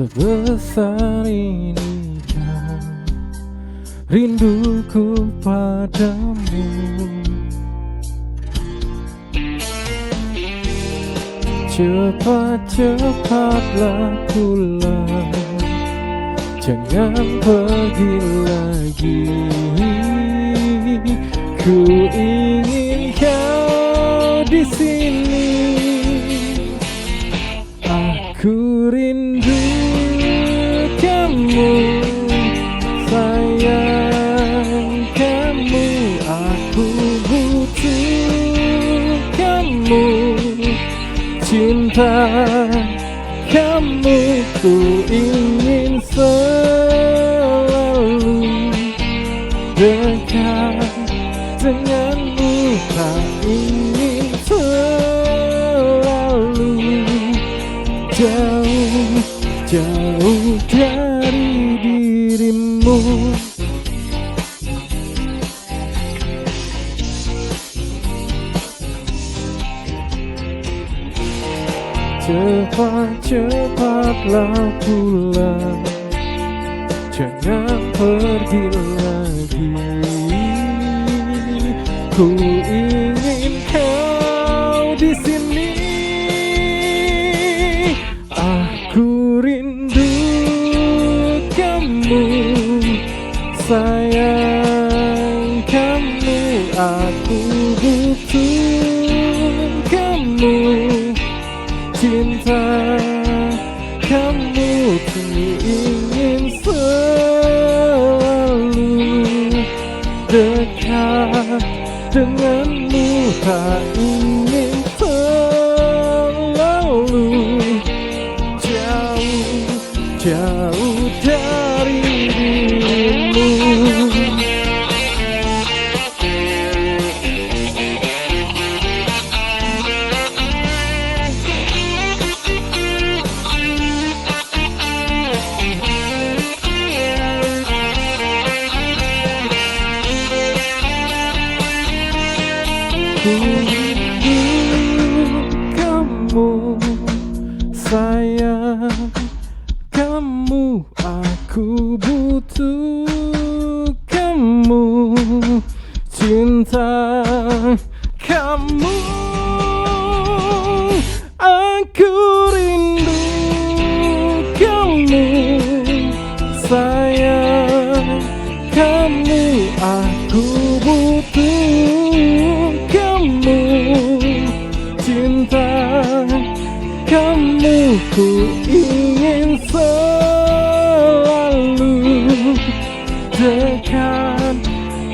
Sebesar inikah rinduku padamu. Cepat-cepatlah pulang, jangan pergi lagi. Ku ingin kau di sini. Aku rindu kamu, sayang kamu. Aku butuh kamu, cinta kamu. Ku ingin selalu dekat denganmu, tak ingin selalu jauh dari dirimu. Cepat-cepatlah pulang, jangan pergi lagi. Ku ingin kau di sini. Aku rindu kamu, sayang kamu. Aku butuh kamu, cinta kamu. Ku ingin selalu dekat denganmu, tak ingin selalu jauh dari dirimu. Ku rindu kamu, sayang kamu. Aku butuh kamu, cinta kamu. Aku rindu kamu, sayang kamu. Aku butuh kamu, cinta kamu. Ku ingin selalu dekat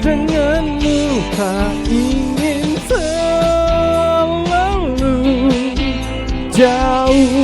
denganmu, tak ingin selalu jauh